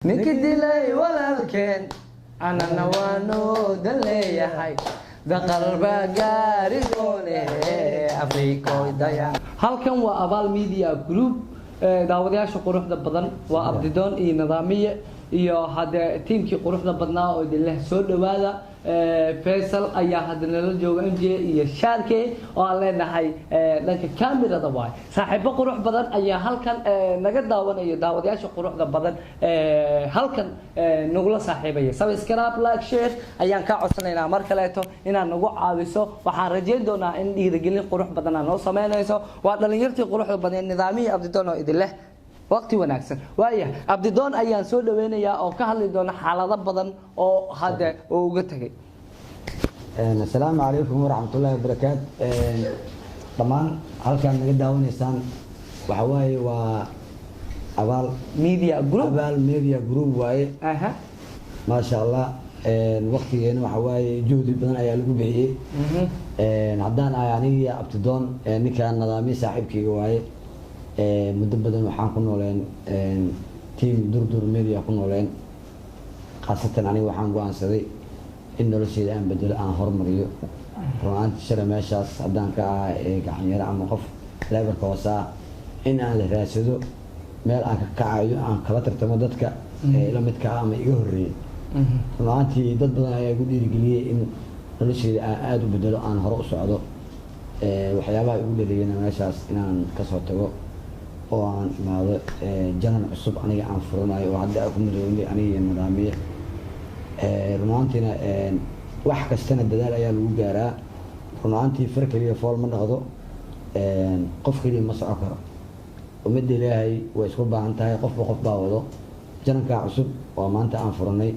ninki dilay walaalkeen anana waanu daleeyahay daqalba gaari doone afrikoydaya. Halkan waa Abaal Media Group, daawadayaasha quruxda badan waa Abdidoon iyo Nidaamiye iyo hada tiimkii quruxda badnaa oo idin soo dhawaada. Faisal ayaa hadana la jooga MJ iyo Sharke oo aan leenahay dhanka kaamirada waay. Saaxiibo qurux badan ayaa halkan naga daawanayo, daawadayaasha quruxda badan halkan nagula saaxiibaya. Subscribe, like, share ayaan ka codsanaynaa mar kaleeto inaad nagu caawiso. Waxaan rajeyn doonaa in dhiirigelin qurux badan aad noo sameynayso. Waa dhalinyartii quruxda badan Nidaamiye Abdidoon oo idin leh waqti wanaagsan. Waaya Abdidoon ayaan soo dhaweynayaa oo ka hadli doona xaalado badan oo hadda uu uga tagay. Assalaamu calaykum waraxmatullaahi wabarakaatu. Dhamaan halkaan naga daawanaysaan waxa waaye waa Abaal Media Group waaye. Ma sha Allah waqtigeena waxa waaye juhdi badan ayaa lagu bixiyay. Haddaan ay aniga Abdidoon ninkaan Nidaamiye saaxiibkayga waaye. muddo badan waxaan ku nooleen team durdur media ku nooleen qaasatan aniga waxaan go'aansaday in noloshayda aan bedelo aan horumariyo runtii shara meeshaas haddaan ka gacan yar ama qof levelka hoosa in aan la raasado meel aan ka kacayo aan kala tartamo dadka ila midka ama iga horeeyay runtii dad badan ayaa igu dhiirigeliyay in noloshayda aan aad u bedelo aan hore u socdo waxyaabaha igu dhaliyayna meeshaas inaan ka soo tago oo aan imaado janan cusub aniga aan furanayo oo hadda ku midoobay aniga Nidaamiye runtiina wax kastana dadaal ayaa lagu gaaraa runtii farkaliya fool ma dhaqdo qof kaliya ma socon karo ummadda Ilaahay way isku baahan tahay qof baa wado jananka cusub oo maanta aan furanay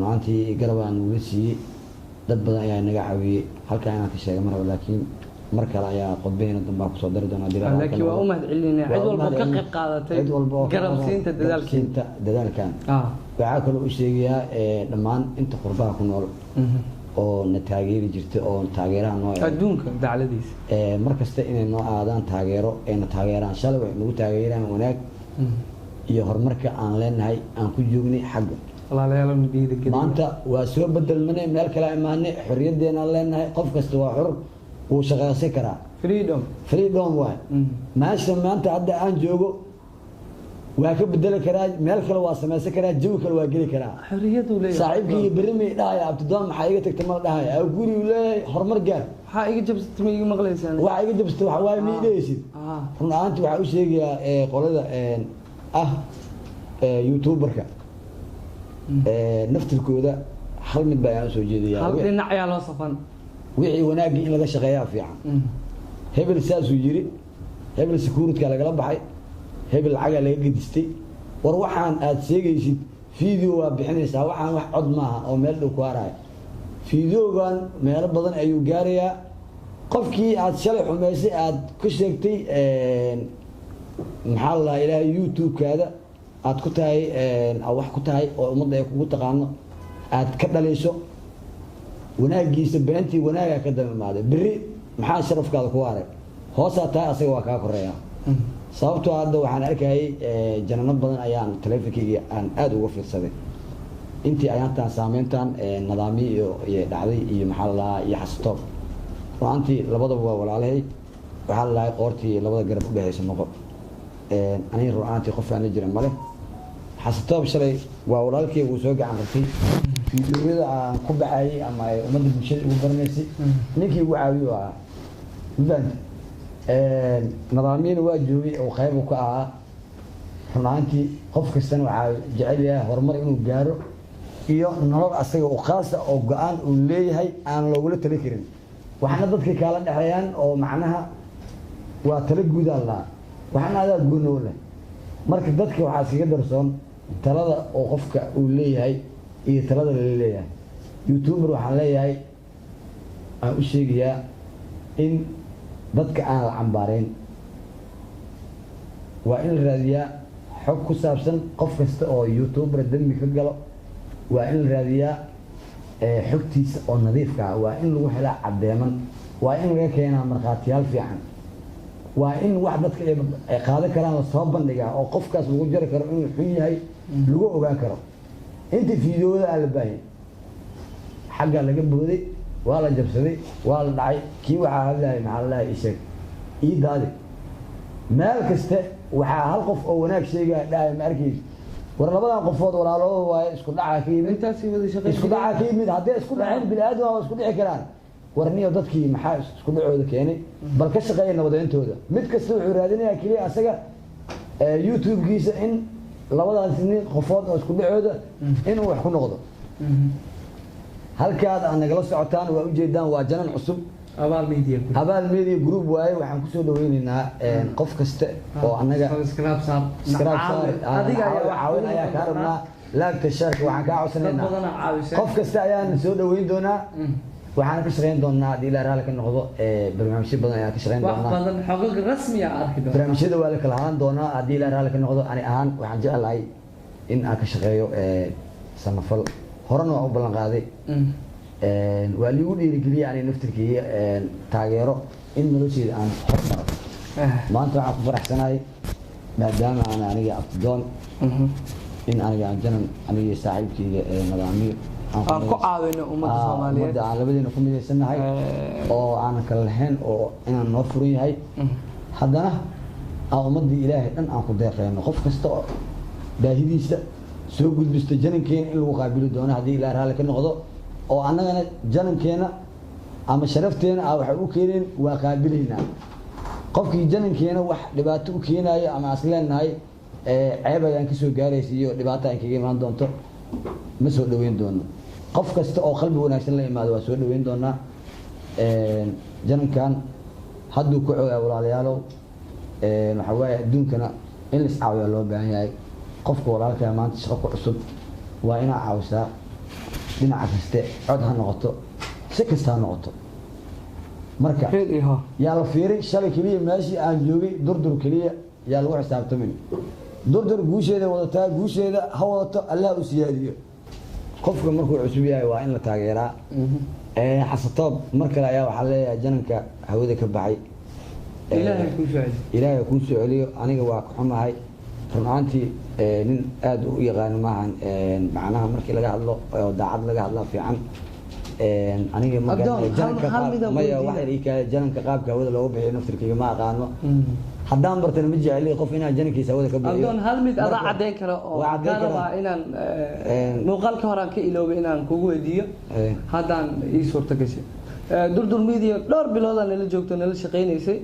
runtii garab aan uga siiyay dad badan ayaa naga caawiyay halkaan aan ka sheegay mar laakiin markale ayaa qodbeena dambaa ku soo dari doona dilaal laakiin waa u mahad celinaa cid walba ka qayb qaadatay garabsiinta dadaalkan waxa kale uu sheegayaa dhamaan inta qurbaha ku nool oo na taageeri jirtay oo taageeraha noo adduunka dacladiisa markasta inay noo aadaan taageero ee na taageeraan shalay wax nagu taageeraan wanaag iyo horumarka aan leenahay aan ku joognay xagga maanta waa soo bedelmanay meel kale imaanay xorriyadeena leenahay qof kasta waa xor uu shaqaysan karaa freedom waay maasha maanta hadda aan joogo waa ka bedeli karaa meel kale waa samaysan karaa jawi kale waa geli karaa xorriyadu leeyahay saaxiibkii berrimay dhahay Abdidoon maxaa iga tagtay ma dhahay ay guri u leeyahay horumar gaar waxaa iga jabsatay ma iga maqlaysaan waxa iga jabsatay waxa waaye miidaysid runtii waxa uu sheegayaa qolada youtuberka naftirkooda hal mid baa soo jeedaya hal dhinac ayaa loo safan wixii wanaag in laga shaqeeyaa fiican hebel saasuu yiri hebel security laga baxay hebel caga laga gedistay war waxaan aad sheegaysid video waa bixinaysaa waxaan wax cod maaha oo meel dhow ku haray videogan meel badan ayuu gaarayaa qofkii aad shalay xumeysay aad ku sheegtay maxaa la ilaahay YouTube kaada aad ku tahay wax ku tahay oo ummadda ay kugu taqaano aad ka dhalayso wanaagiisa beentii wanaaga ka damaaday biri maxaa sharafkaada ku waaray hoosa taa asaga waa ka koreeyaa sababtoo hadda waxaan arkayay janano badan ayaan teleefankayga aan aad uga fiirsaday intii ayaantaan saameyntaan Nidaamiye iyo dhacday iyo maxaa la iyo xastoob runtii labadaba waa walaalahay waxa la qoortii labada garab u dhaxaysa noqon aniga runtii qof aan jirin male xastoob shalay waa walaalkay uu soo gacan qabtay fiidiyoada aan ku baxay ama ummadda bulshada ugu barnaysay ninkii ugu caawiyo ah Nidaamiyana waa joogay oo qayb ka ah runtii qof kastana waxa jecel yahay horumar inuu gaaro iyo nolol asaga oo qaas ah oo go'aan uu leeyahay aan loogu tali karin waxna dadka kala dhaxayaan oo macnaha waa tala guud Allah waxna aad go'no leh marka dadka waxa iskaga darsoon talada oo qofka uu leeyahay iyo talada la leeyahay YouTuber waxaan leeyahay aan u sheegayaa in dadka aan la cambaareen waa in la raadiyaa xog ku saabsan qof kasta oo YouTuber dambi ka galo waa in la raadiyaa xogtiisa oo nadiif ah waa in lagu helaa cadeeman waa in laga keenaa markhaatiyaal fiican waa in wax dadka ay qaadan karaan la soo bandhigaa oo qofkaas lagu jari karo inuu xun yahay lagu ogaan karo inta fiidiyooda aan la baahin xagga laga booday waa la jabsaday waa la dhacay kii waxaa hadlahay maxaa la dhahay isheeg ii daadi meel kaste waxaa hal qof oo wanaag sheegaya dhahay ma arkaysa war labadan qofood walaalooda waaye isku dhacaa ka yimid isku dhacaa ka yimid haddii isku dhaceen bini aadam waa isku dhici karaan war niyo dadkii maxaa isku dhacooda keenay bal ka shaqeeya nabadayntooda mid kasta wuxuu raadinayaa keliya asaga youtube-kiisa in labadaas nin qofood oo isku dhacooda inuu wax ku noqdo halkaad aad nagala socotaan waa ujeedaan waa janan cusub abaal media group waaye waxaan kusoo dhaweynaynaa qof kasta oo anaga caawin ayaa kaa rabnaa laagta sharka waxaan kaa codsanaynaa qof kasta ayaan soo dhaweyn doonaa waxaan ka shaqeyn doonaa haddii ilaa raali ka noqdo barnaamijyo badan ayaan ka shaqeyn doonaa barnaamijyada waa la kala ahaan doonaa haddii ilaa raali ka noqdo ani ahaan waxaan jeclahay in aan ka shaqeeyo samafal horena waa u ballan qaaday waa liigu dhiirigeliyay ani naftirkeyga taageero in nolosheeda aan hormaro maanta waxaan ku faraxsanahay maadaama aan aniga abtidoon in aniga aan janan aniga saaxiibkeyga nadaamiyo aan ku caawino ummadda Soomaaliyeed aan labadeena ku mideysanahay oo aan kala lahayn oo inaan noo furan yahay haddana aan ummadda ilaahay dhan aan ku deeqeyno qof kasta oo baahidiisa soo gudbista janankeena in lagu qaabili doono haddii ilaahay raalli ka noqdo oo annagana janankeena ama sharafteena waxay u keeneen waa qaabilaynaa qofkii janankeena wax dhibaato u keenayo ama as leenahay ceeb ayaan kasoo gaaraysa iyo dhibaato aan kaga imaan doonto ma soo dhaweyn doono qof kasta oo qalbi wanaagsan la imaado waa soo dhaweyn doonaa janankan hadduu ku coogaa walaalayaalow waxaa waaye adduunkana in la iscaawiyaa loo baahan yahay qofka walaalkaa maanta shaqo ku cusub waa inaa caawisaa dhinaca kaste cod ha noqoto si kasta ha noqoto marka yaa la fiirin shalay keliya meeshii aan joogay durdur keliya yaa lagu xisaabtamin durdur guusheeda wadataa guusheeda ha wadato allah u siyaadiyo qofka markuu cusub yahay waa in la taageeraa xasatoob mar kale ayaa waxaa leeyahay jananka hawada ka baxay ilaahay kuu soo celiyo aniga waa ka xumahay run ahaantii nin aad u yaqaan maahan macnaha markii laga hadlo oo daacad laga hadlaa fiican aniga jananka qaabka hawada looga bixiyo naftirkayga ma aqaano haddaan bartana ma jeceli qof inaan janankiisa hawada ka bixiyo adoon hal mid adaa cadeyn karo oo garaba inaan muuqaalka hore aan ka iloobay inaan kugu weydiiyo haddaan ii suurta gashay durdur media dhowr bilood aan nala joogto nala shaqeynaysay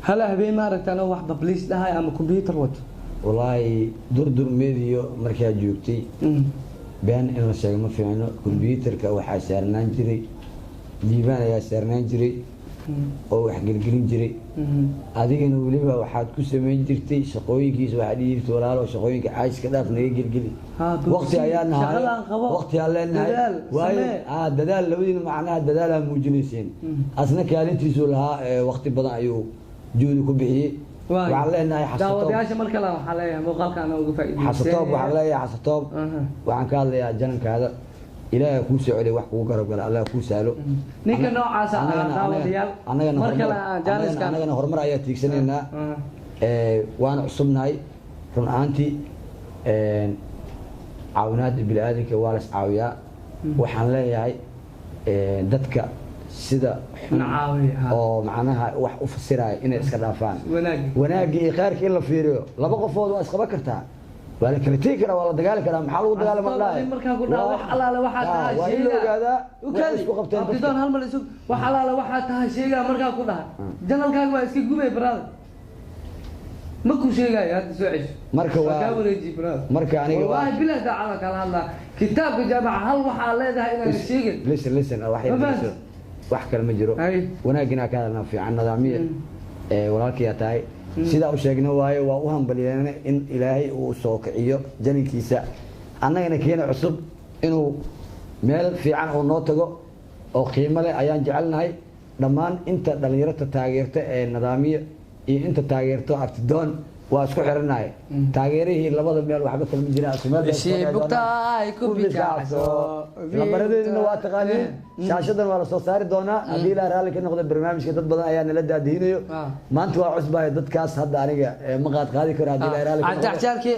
hal habeen ma aragtaan wax publish dhahay ama computer wato wallaahi durdur media markaa joogtay been in la sheego ma fiicno computerka waxaa saarnaan jiray diiwaan ayaa saarnaan jiray oo wax gelgelin jiray adigana weliba waxaad ku samayn jirtay shaqooyinkiisa waxaad dhihi jirtay walaalo shaqooyinka caajiska dhaaf naga gelgeli waqti ayaa nahay waqti aan leenahay waayo dadaal labadiina macnaha dadaalaa muujinayseen asna kaalintiisuu lahaa waqti badan ayuu juhdi ku bixiyey waxaan leenahay daawadayaasha mar kale waxaa leeyahay muuqaalkaana uga faa'iideysan xasatoob waxaan leeyahay xasatoob waxaan ka hadlayaa janankaada ilaahay kuu soo celiya wax kugu garab gala allah kuu saalo ninka noocaas ah daawadayaal mar kale jaaniskan annagana horumar ayaa tiigsanaynaa waana cusubnahay run ahaantii caawinaadda bini'aadanka waa la is caawiyaa waxaan leeyahay dadka sida oo macnaha wax u fasiraya inay iska dhaafaan wanaagii iyo khayrkii in la fiiriyo laba qofood waa isqaba kartaa waa la kala tegi karaa waa la dagaali karaa maxaa lagu dagaalama dhahay markaa ku dhaw wax alaale waxaa tahay waa in la ogaadaa waxay isku qabteen abdidoon hal mar isug wax alaale waxaa tahay sheegaa markaa ku dhahay janalkaaga waa iska gubay brother ma ku sheegayo hadda soo cesho marka waa ka wareeji brother marka aniga waa bilaa daacada kala hadlaa kitaabka jaamaca hal waxaa leedahay inaan sheegin listen wax kale ma jiro wanaagina ka hadalna fiican nidaamiye walaalkii tahay sida uu sheegno waayo waa u hambalyeena in ilaahay uu soo kiciyo janinkiisa annagana keena cusub inuu meel fiican oo noo tago oo qiimo leh ayaan jecelnahay dhammaan inta dhalinyarada taageerta nidaamiye iyo inta taageerto abtidoon waa isku xiranahay taageerihii labada meel waxba kala ma jiraan sumeelda ishii bugtaay ku bikacso lambaradeenna waa taqaaniin shaashadan waa la soo saari doonaa haddii ilaa raalli ka noqda barnaamijka dad badan ayaa nala daadihinayo maanta waa cusbaya dadkaas hadda aniga ma qaadi karo haddii ilaa raalli ka noqda cabdixjaarkii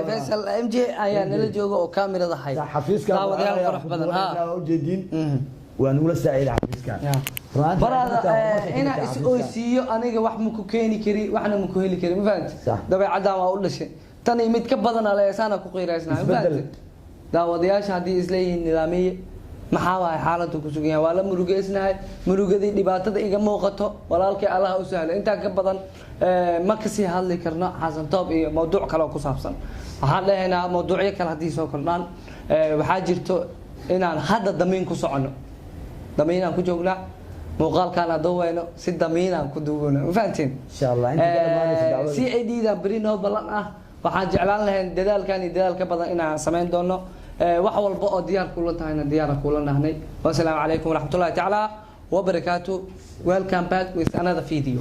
faysal MJ ayaa nala jooga oo kaamirada hay xafiiska daawadayaal qurux badan waa ujeediin waa nugula saaciida xafiiskan barada ina is oysiiyo aniga wax ma ku keeni kari waxna ma ku heli kari ma fahanti dabeecaddan waa u dhashay tan mid ka badan aleesaana ku qiiraysnaa ma fahanti daawadayaasha haddii isleeyihiin nidaamiye maxaa waay xaaladdu ku sugan yahay waa la murugeysnahay murugadii dhibaatada iga muuqato walaalkay allaha u sahlo intaa ka badan ma kasii hadli karno xasan toob iyo mawduuc kale oo ku saabsan waxaan dhahaynaa mawduucyo kale haddii soo kordhaan waxaa jirto inaan hadda damiin ku socono damiinaan ku joognaa muuqaalkaan aduweyno si damiinaan ku duubano ma fahantiin insha Allah inta kala maalinta dacwada CID da bari noo balan ah waxaan jeclaan lahayn dadaalkan iyo dadaal ka badan inaan sameyn doono wax walba oo diyaar kula tahayna diyaar kula nahnay wassalaamu calaykum waraxmatullaahi tacaala wabarakaatuh welcome back with another video